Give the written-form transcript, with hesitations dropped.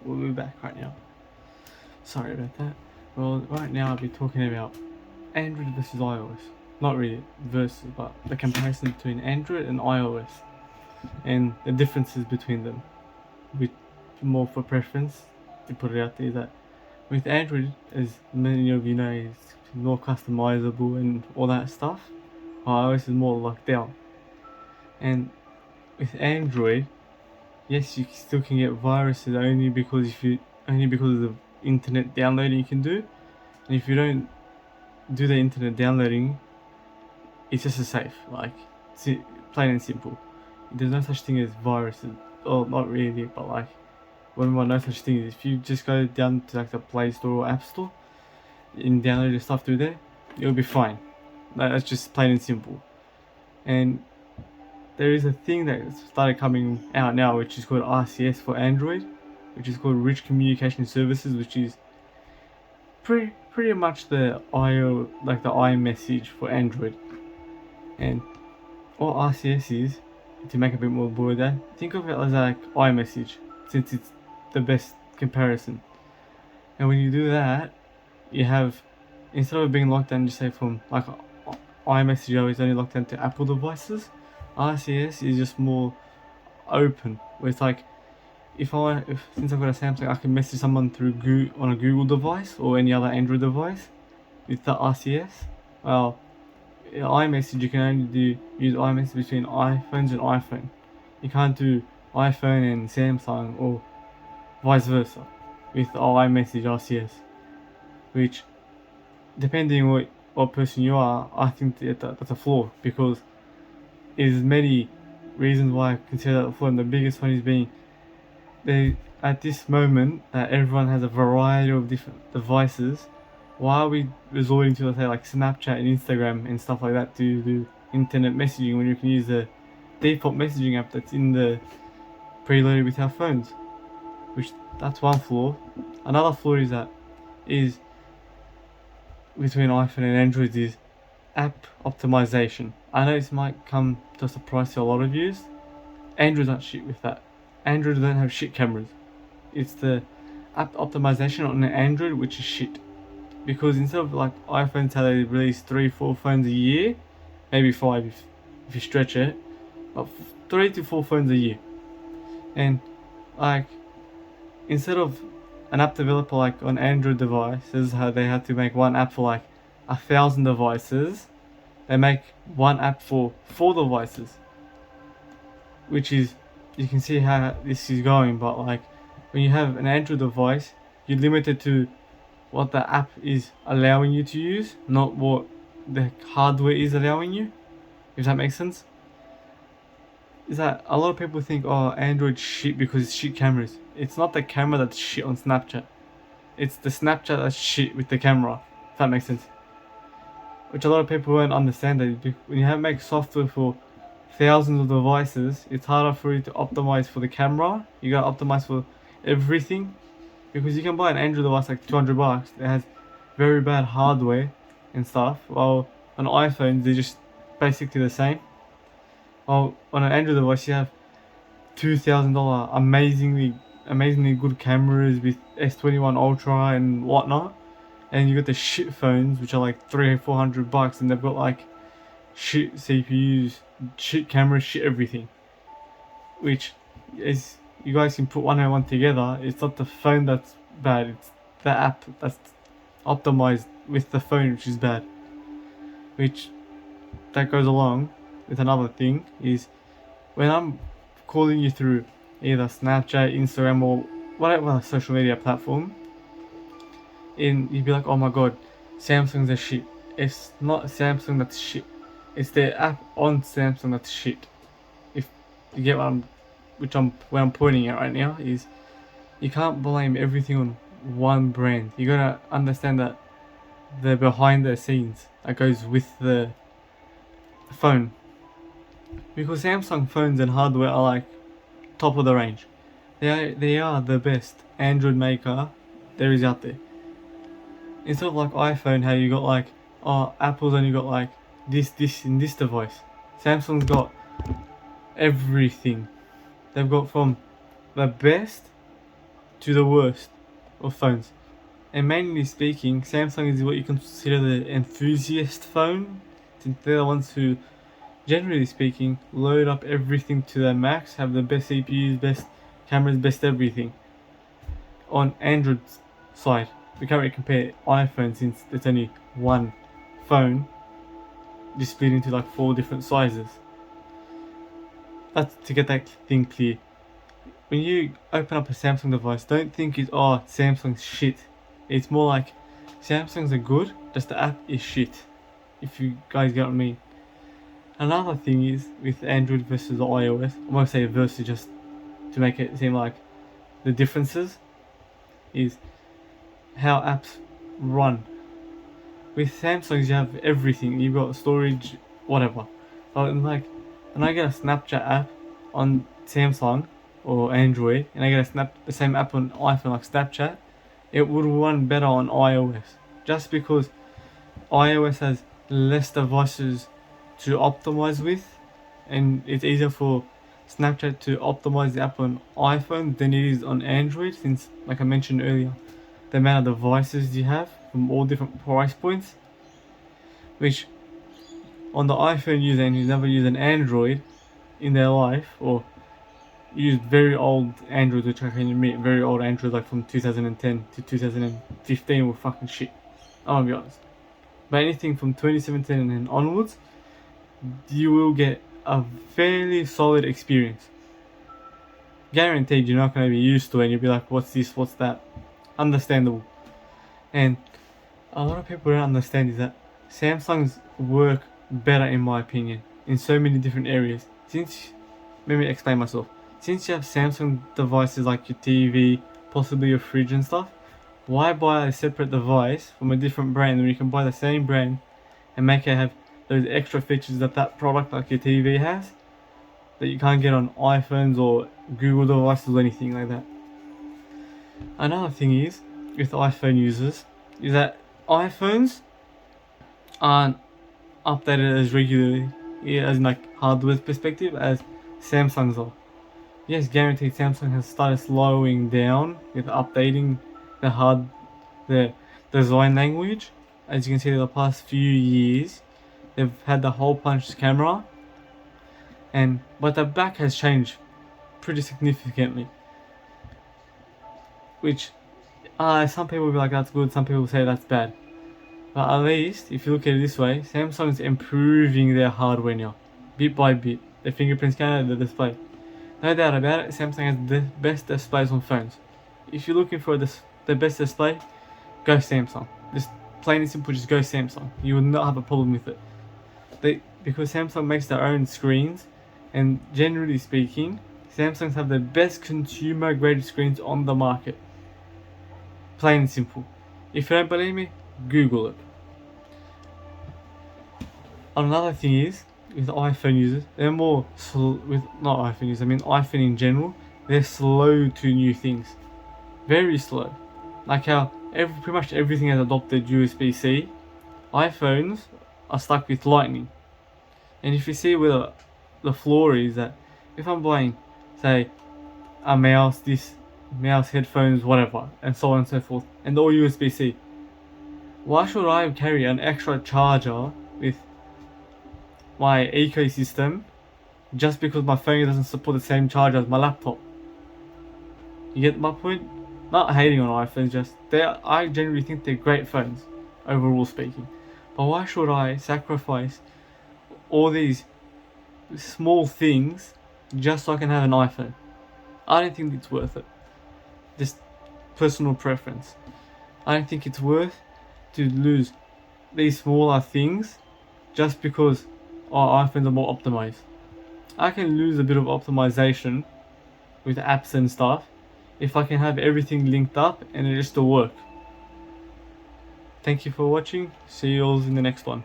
we'll be back right now. Sorry about that. Well, right now I'll be talking about Android versus iOS. Not really versus, but the comparison between Android and iOS and the differences between them. With more for preference to put it out there that with Android, as many of you know, it's more customizable and all that stuff. iOS is more locked down. And with Android, yes, you still can get viruses only because of the internet downloading you can do. And if you don't do the internet downloading, it's just as safe. Like plain and simple. There's no such thing as viruses. Or not really, but like no such thing. If you just go down to like the Play Store or App Store and download your stuff through there, you'll be fine. That's just plain and simple. And there is a thing that started coming out now, which is called RCS for Android, which is called Rich Communication Services, which is pretty much the iMessage for Android. And what RCS is, to make a bit more bold that, think of it as like iMessage, since it's the best comparison. And when you do that, you have, instead of being locked down, just say from like iMessage is only locked down to Apple devices, RCS is just more open. Where it's like, since I've got a Samsung, I can message someone through on a Google device or any other Android device with the RCS. Well, iMessage, you can only use iMessage between iPhones and iPhone. You can't do iPhone and Samsung or vice versa with iMessage RCS, which, depending on what person you are, I think that's a flaw, because there's many reasons why I consider that a flaw, and the biggest one is being at this moment that everyone has a variety of different devices. Why are we resorting to, let's say, like Snapchat and Instagram and stuff like that to do internet messaging when you can use the default messaging app that's in the preloaded with our phones? Which, that's one flaw. Another flaw is between iPhone and Android is app optimization. I know this might come to a surprise to a lot of you. Android's not shit with that. Android don't have shit cameras. It's the app optimization on the Android which is shit. Because instead of like iPhones, how they release 3-4 phones a year, maybe 5 if you stretch it, but 3 to 4 phones a year. And like, instead of an app developer like on Android devices, how they had to make one app for like 1,000 devices, they make one app for 4 devices. Which is, you can see how this is going, but like when you have an Android device, you're limited to what the app is allowing you to use, not what the hardware is allowing you, if that makes sense. Is that a lot of people think, oh, Android shit because it's shit cameras. It's not the camera that's shit on Snapchat. It's the Snapchat that's shit with the camera, if that makes sense. Which a lot of people won't understand, that when you have make software for thousands of devices, it's harder for you to optimize for the camera. You gotta optimize for everything, because you can buy an Android device like $200 that has very bad hardware and stuff, while on iPhones they're just basically the same. While on an Android device you have $2,000 amazingly good cameras with S21 Ultra and whatnot, and you got the shit phones which are like $300-400, and they've got like shit CPUs, shit cameras, shit everything. Which is, you guys can put one and one together. It's not the phone that's bad, it's the app that's optimized with the phone which is bad. Which, that goes along with another thing, is when I'm calling you through either Snapchat, Instagram, or whatever social media platform, and you'd be like, oh my god, Samsung's a shit. It's not Samsung that's shit, it's the app on Samsung that's shit. If you get where I'm pointing at right now, is you can't blame everything on one brand. You gotta understand that the behind the scenes that goes with the phone. Because Samsung phones and hardware are like top of the range. They are the best Android maker there is out there. Instead of like iPhone, how you got like, oh, Apple's only got like this in this device. Samsung's got everything. They've got from the best to the worst of phones. And mainly speaking, Samsung is what you consider the enthusiast phone, since they're the ones who, generally speaking, load up everything to their max, have the best CPUs, best cameras, best everything. On Android's side, we can't really compare iPhone since it's only one phone, just split into like 4 different sizes. That's to get that thing clear. When you open up a Samsung device, don't think it's Samsung's shit. It's more like Samsungs are good, just the app is shit. If you guys get what I mean. Another thing is with Android versus iOS, I won't say versus just to make it seem like the differences, is how apps run. With Samsungs you have everything, you've got storage, whatever. But like, when I get a Snapchat app on Samsung or Android, and I get the same app on iPhone like Snapchat, it would run better on iOS. Just because iOS has less devices to optimize with, and it's easier for Snapchat to optimize the app on iPhone than it is on Android, since, like I mentioned earlier, the amount of devices you have from all different price points, which on the iPhone user and who's never used an Android in their life, or used very old Androids, which I can admit, very old Androids like from 2010 to 2015 were fucking shit, I'll be honest. But anything from 2017 and onwards, you will get a fairly solid experience. Guaranteed you're not going to be used to it and you'll be like, what's this, what's that? Understandable. And a lot of people don't understand is that Samsungs work better, in my opinion, in so many different areas. Let me explain myself. Since you have Samsung devices like your TV, possibly your fridge and stuff, why buy a separate device from a different brand when you can buy the same brand and make it have those extra features that product like your TV has, that you can't get on iPhones or Google devices or anything like that. Another thing is, with iPhone users, is that iPhones aren't updated as regularly, as in like hardware perspective, as Samsungs are. Yes, guaranteed Samsung has started slowing down with updating the design language. As you can see, the past few years, they've had the hole punch camera, but the back has changed pretty significantly. Which, some people will be like, that's good, some people say that's bad. But at least, if you look at it this way, Samsung's improving their hardware now, bit by bit. The fingerprint scanner, the display. No doubt about it, Samsung has the best displays on phones. If you're looking for the best display, go Samsung. Just plain and simple, just go Samsung. You will not have a problem with it. Because Samsung makes their own screens, and generally speaking, Samsungs have the best consumer grade screens on the market. Plain and simple. If you don't believe me, Google it. Another thing is, with iPhone users, they're more not iPhone users, I mean iPhone in general, they're slow to new things. Very slow. Like how pretty much everything has adopted USB-C, iPhones are stuck with Lightning. And if you see where the flaw is, that if I'm buying, say, a mouse, headphones, whatever, and so on and so forth, and all USB-C, why should I carry an extra charger with my ecosystem just because my phone doesn't support the same charger as my laptop? You get my point? Not hating on iPhones, just I generally think they're great phones, overall speaking. But why should I sacrifice all these small things just so I can have an iPhone? I don't think it's worth it. Just personal preference. I don't think it's worth to lose these smaller things just because iPhones are more optimized. I can lose a bit of optimization with apps and stuff if I can have everything linked up and it just will work. Thank you for watching. See you all in the next one.